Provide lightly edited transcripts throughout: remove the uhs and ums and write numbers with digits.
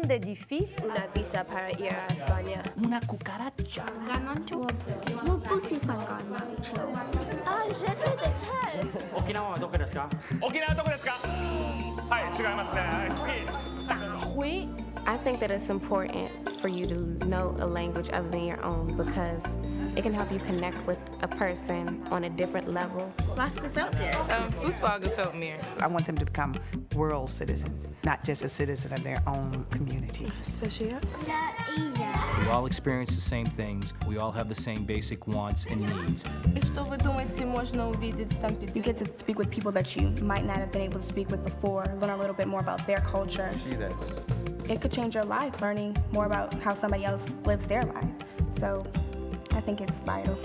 de edificio. Una pizza para ir a España. Una cucaracha. Ganancho. 我不喜欢橄榄球。Ah, j'adore des thèmes. 沖縄はどこですか？沖縄どこですか？はい、違いますね。はい、次。Oui. I think that it's important for you to know a language other than your own because it can help you connect with a person on a different level. Was gefällt dir? Fußball gefällt mir. I want them to become world citizens, not just a citizen of their own community. We all experience the same things. We all have the same basic wants and needs. Что вы думаете, можно увидеть в Санкт-Петербурге? You get to speak with people that you might not have been able to speak with before, learn a little bit more about their culture. It could change your life, learning more about how somebody else lives their life. So I think it's vital.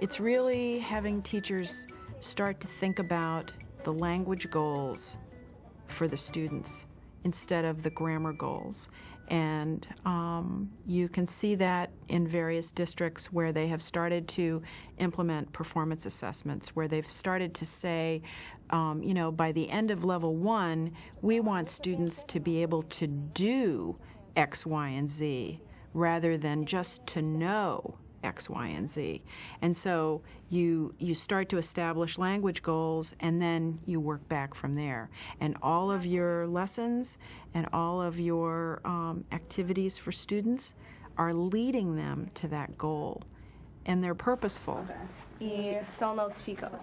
It's really having teachers start to think about the language goals for the students instead of the grammar goals. And you can see that in various districts where they have started to implement performance assessments, where they've started to say, by the end of level 1, we want students to be able to do X, Y, and Z rather than just to know X, Y, and Z. And so you start to establish language goals and then you work back from there. And all of your lessons and all of your activities for students are leading them to that goal. And they're purposeful. Y son los chicos.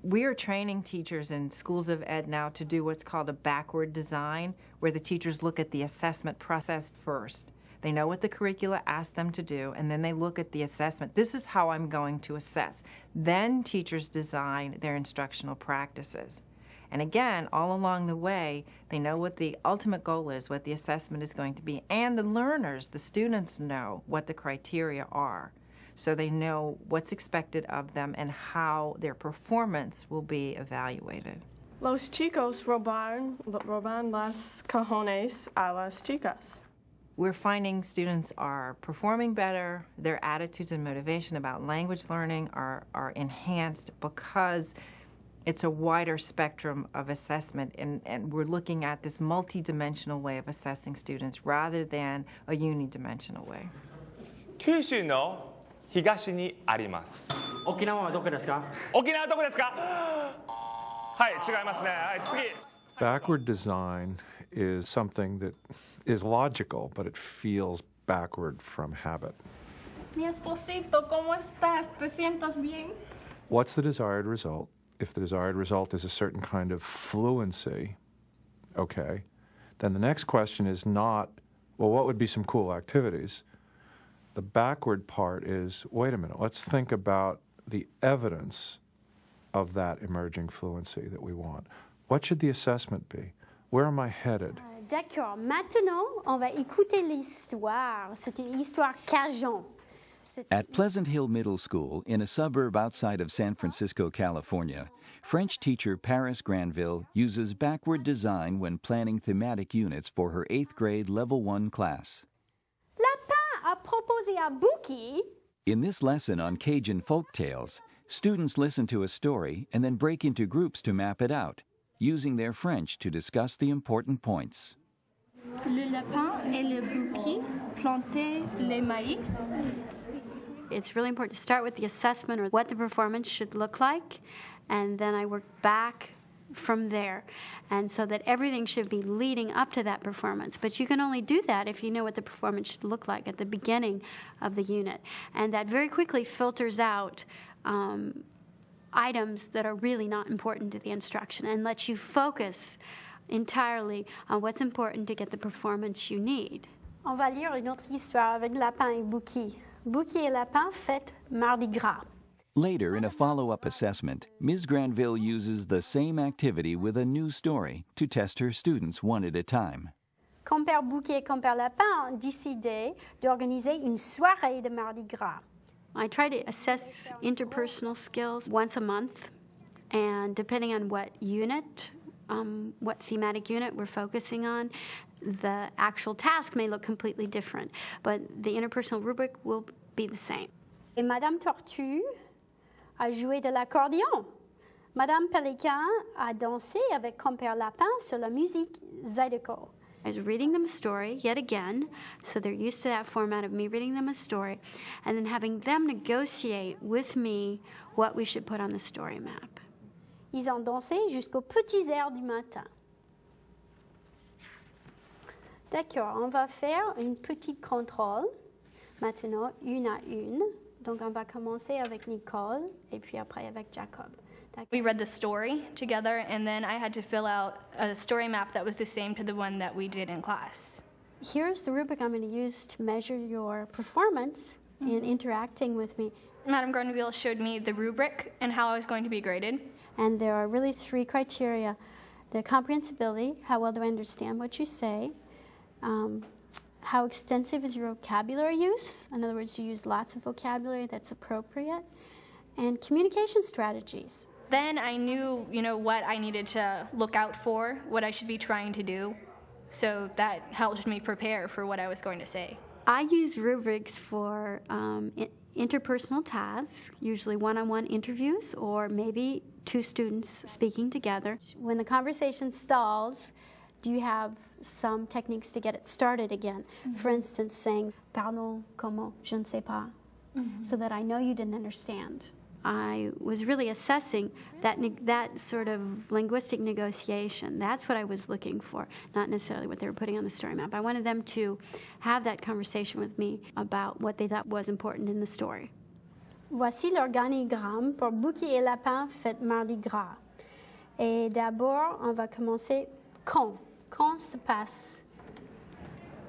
We are training teachers in schools of ed now to do what's called a backward design, where the teachers look at the assessment process first. They know what the curricula asks them to do, and then they look at the assessment. This is how I'm going to assess. Then teachers design their instructional practices. And again, all along the way, they know what the ultimate goal is, what the assessment is going to be, and the learners, the students, know what the criteria are. So they know what's expected of them and how their performance will be evaluated. Los chicos roban las cajones a las chicas. We're finding students are performing better, their attitudes and motivation about language learning are enhanced because it's a wider spectrum of assessment, and we're looking at this multidimensional way of assessing students rather than a unidimensional way. 九州の東にあります。沖縄はどこですか？沖縄どこですか？はい、違いますね。はい、次。Backward design is something that is logical, but it feels backward from habit. Mi esposito, ¿cómo estás? ¿Te sientas bien? What's the desired result? If the desired result is a certain kind of fluency, okay, then the next question is not, well, what would be some cool activities? The backward part is, wait a minute, let's think about the evidence of that emerging fluency that we want. What should the assessment be? Where am I headed? D'accord. Maintenant, on va écouter l'histoire. C'est une histoire cajun. At Pleasant Hill Middle School, in a suburb outside of San Francisco, California, French teacher Paris Granville uses backward design when planning thematic units for her 8th grade Level 1 class. Lapin a proposé à Bouki. In this lesson on Cajun folk tales, students listen to a story and then break into groups to map it out, using their French to discuss the important points. Le lapin et le bouquet plantaient les maïs. It's really important to start with the assessment or what the performance should look like, and then I work back from there, and so that everything should be leading up to that performance. But you can only do that if you know what the performance should look like at the beginning of the unit, and that very quickly filters out items that are really not important to the instruction and lets you focus entirely on what's important to get the performance you need. On va lire une autre histoire avec Lapin et Bouki. Bouki et Lapin fêtent Mardi Gras. Later, in a follow-up assessment, Ms. Granville uses the same activity with a new story to test her students one at a time. Compère Bouquet et Compère Lapin ont décidé d'organiser une soirée de Mardi Gras. I try to assess interpersonal skills once a month, and depending on what unit, what thematic unit we're focusing on, the actual task may look completely different, but the interpersonal rubric will be the same. Et Madame Tortue a joué de l'accordéon. Madame Pélican a dansé avec Compère Lapin sur la musique Zydeco. I was reading them a story, yet again, so they're used to that format of me reading them a story, and then having them negotiate with me what we should put on the story map. Ils ont dansé jusqu'aux petites heures du matin. D'accord, on va faire une petite contrôle, maintenant, une à une. Donc, on va commencer avec Nicole, et puis après avec Jacob. We read the story together, and then I had to fill out a story map that was the same to the one that we did in class. Here's the rubric I'm going to use to measure your performance in interacting with me. Madame Granville showed me the rubric and how I was going to be graded. And there are really 3 criteria. The comprehensibility, how well do I understand what you say? How extensive is your vocabulary use? In other words, you use lots of vocabulary that's appropriate. And communication strategies. Then I knew, what I needed to look out for, what I should be trying to do. So that helped me prepare for what I was going to say. I use rubrics for interpersonal tasks, usually one-on-one interviews, or maybe 2 students speaking together. When the conversation stalls, do you have some techniques to get it started again? Mm-hmm. For instance, saying, pardon, comment, je ne sais pas, so that I know you didn't understand. I was really assessing that sort of linguistic negotiation. That's what I was looking for, not necessarily what they were putting on the story map. I wanted them to have that conversation with me about what they thought was important in the story. Voici l'organigramme pour Bouquet et Lapin fête Mardi Gras. Et d'abord, on va commencer quand. Quand se passe?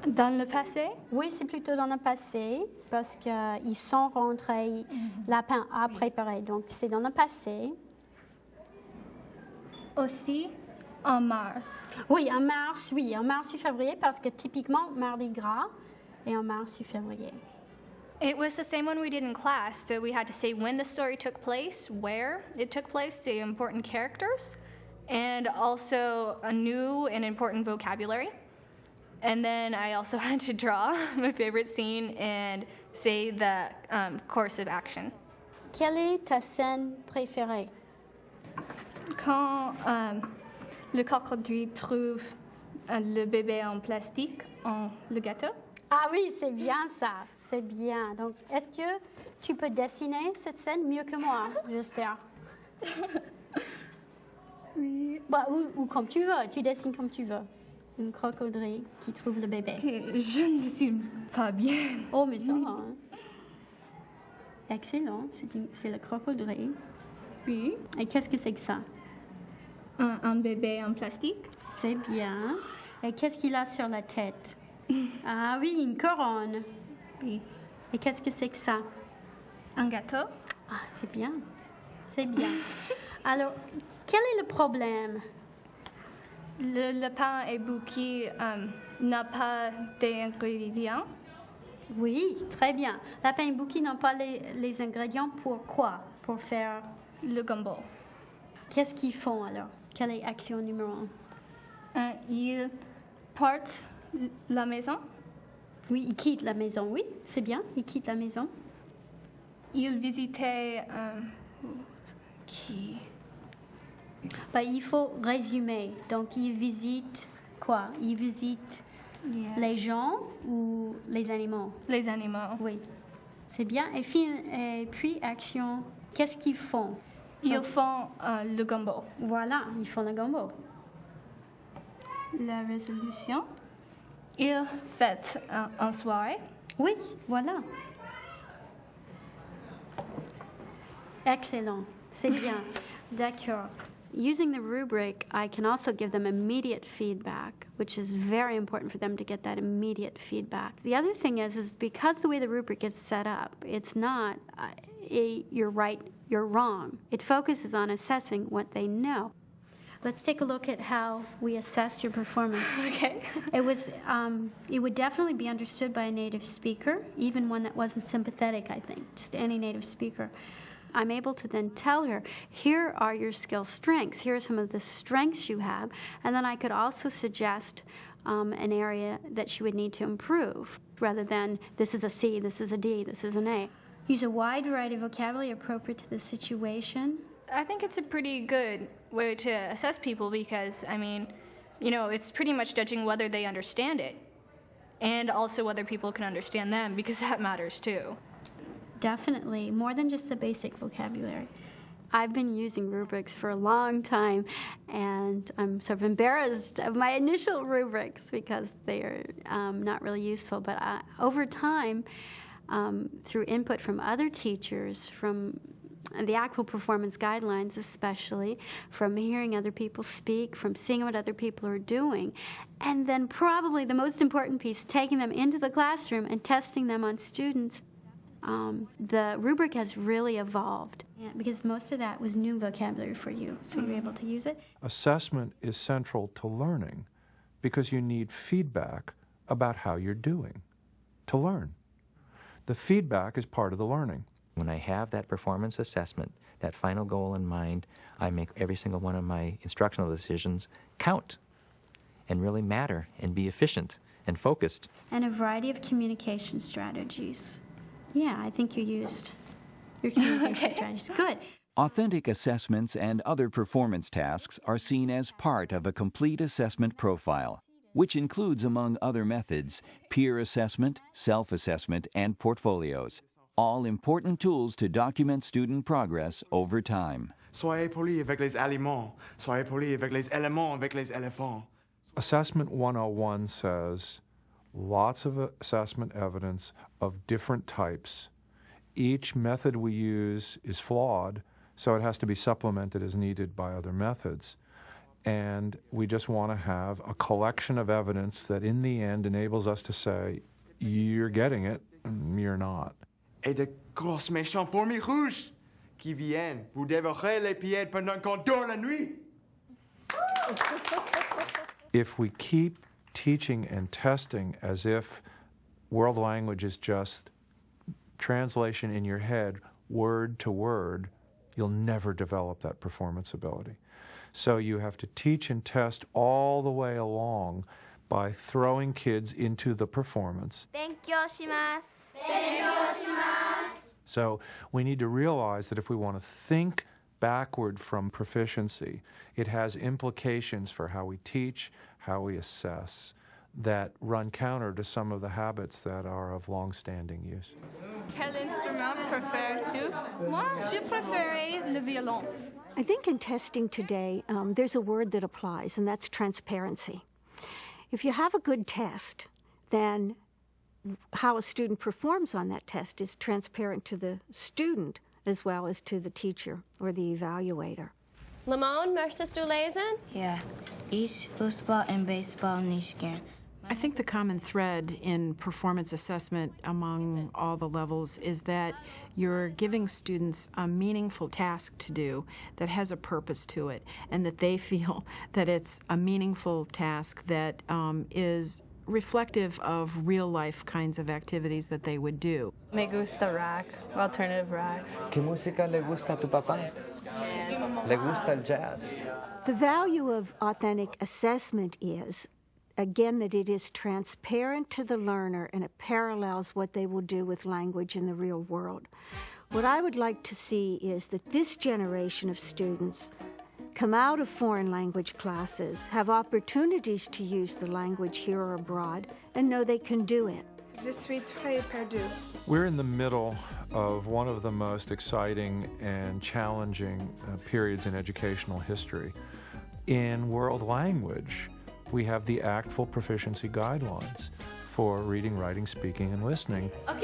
Dans le passé? Oui, c'est plutôt dans le passé, parce qu'ils sont rentrés, Lapin a préparé, donc c'est dans le passé. Aussi en mars. Oui, en mars ou février, parce que typiquement, Mardi Gras est en mars ou février. It was the same one we did in class, so we had to say when the story took place, where it took place, the important characters, and also a new and important vocabulary. And then I also had to draw my favorite scene and say the course of action. Quelle est ta scène préférée? Quand le crocodile trouve le bébé en plastique dans le gâteau. Ah oui, c'est bien ça, c'est bien. Donc, est-ce que tu peux dessiner cette scène mieux que moi, j'espère? Oui. Bah, ou comme tu veux, tu dessines comme tu veux. Une crocodile qui trouve le bébé. Je ne dessine pas bien. Oh, mais ça va. Hein? Excellent, c'est le crocodile. Oui. Et qu'est-ce que c'est que ça? Un bébé en plastique. C'est bien. Et qu'est-ce qu'il a sur la tête? Ah oui, une couronne. Oui. Et qu'est-ce que c'est que ça? Un gâteau. Ah, c'est bien. C'est bien. Alors, quel est le problème? Le lapin et Bouquet n'a pas d'ingrédients. Oui, très bien. Lapin et Bouquet n'ont pas les ingrédients pour quoi? Pour faire le gumbo. Qu'est-ce qu'ils font alors? Quelle est l'action numéro 1? Ils partent la maison. Oui, ils quittent la maison, oui, c'est bien, ils quittent la maison. Ils visitaient qui? Bah, il faut résumer. Donc, ils visitent quoi? Ils visitent les gens ou les animaux? Les animaux. Oui, c'est bien. Et puis, action, qu'est-ce qu'ils font? Ils font le gumbo. Voilà, ils font le gumbo. La résolution. Ils fêtent en soirée. Oui, voilà. Excellent, c'est bien. D'accord. Using the rubric, I can also give them immediate feedback, which is very important for them to get that immediate feedback. The other thing is because the way the rubric is set up, it's not you're right, you're wrong. It focuses on assessing what they know. Let's take a look at how we assess your performance. Okay. It would definitely be understood by a native speaker, even one that wasn't sympathetic, I think, just any native speaker. I'm able to then tell her, here are your skill strengths, here are some of the strengths you have, and then I could also suggest an area that she would need to improve, rather than this is a C, this is a D, this is an A. Use a wide variety of vocabulary appropriate to the situation. I think it's a pretty good way to assess people because, I mean, you know, it's pretty much judging whether they understand it and also whether people can understand them because that matters too. Definitely, more than just the basic vocabulary. I've been using rubrics for a long time, and I'm sort of embarrassed of my initial rubrics because they are not really useful. But over time, through input from other teachers, from the actual performance guidelines especially, from hearing other people speak, from seeing what other people are doing, and then probably the most important piece, taking them into the classroom and testing them on students, the rubric has really evolved because most of that was new vocabulary for you, so you're able to use it. Assessment is central to learning because you need feedback about how you're doing to learn. The feedback is part of the learning. When I have that performance assessment, that final goal in mind, I make every single one of my instructional decisions count and really matter and be efficient and focused. And a variety of communication strategies. Yeah, I think you used your communication strategies. Good. Authentic assessments and other performance tasks are seen as part of a complete assessment profile, which includes, among other methods, peer assessment, self-assessment, and portfolios, all important tools to document student progress over time. Soyez poli avec les aliments. Soyez poli avec les éléments, avec les éléphants. Assessment 101 says lots of assessment evidence of different types. Each method we use is flawed, so it has to be supplemented as needed by other methods. And we just want to have a collection of evidence that in the end enables us to say, you're getting it, you're not. Et de grosses méchantes fourmis rouges qui viennent vous dévorer les pieds pendant qu'on dort la nuit. If we keep teaching and testing as if world language is just translation in your head, word to word, you'll never develop that performance ability. So you have to teach and test all the way along by throwing kids into the performance. So we need to realize that if we want to think backward from proficiency, it has implications for how we teach, how we assess, that run counter to some of the habits that are of long-standing use. Quel instrument préfères-tu? Moi, je préfère le violon. I think in testing today, there's a word that applies, and that's transparency. If you have a good test, then how a student performs on that test is transparent to the student as well as to the teacher or the evaluator. Lamone, möchtest du lesen? Ja, ich Fußball und Baseball nicht gern. I think the common thread in performance assessment among all the levels is that you're giving students a meaningful task to do that has a purpose to it, and that they feel that it's a meaningful task that is reflective of real-life kinds of activities that they would do. Me gusta rock, alternative rock. ¿Qué música le gusta a tu papá? Le gusta el jazz. The value of authentic assessment is, again, that it is transparent to the learner and it parallels what they will do with language in the real world. What I would like to see is that this generation of students come out of foreign language classes, have opportunities to use the language here or abroad, and know they can do it. Je suis très perdu. We're in the middle of one of the most exciting and challenging periods in educational history. In world language, we have the ACTFL proficiency guidelines for reading, writing, speaking, and listening. The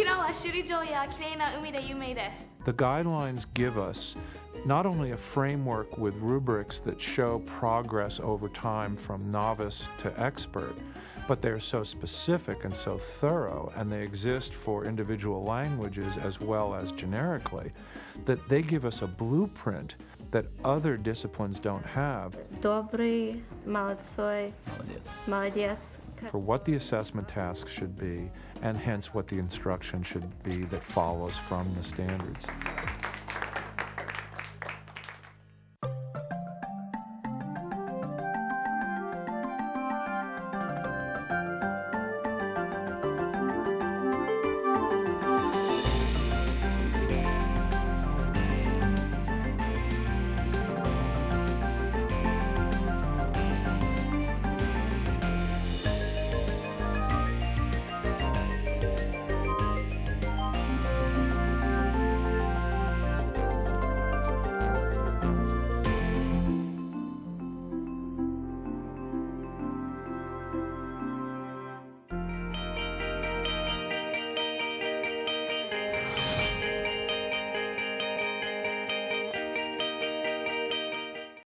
guidelines give us not only a framework with rubrics that show progress over time from novice to expert, but they're so specific and so thorough, and they exist for individual languages as well as generically, that they give us a blueprint that other disciplines don't have. Добрый, молодцой, молодец. For what the assessment task should be, and hence what the instruction should be that follows from the standards.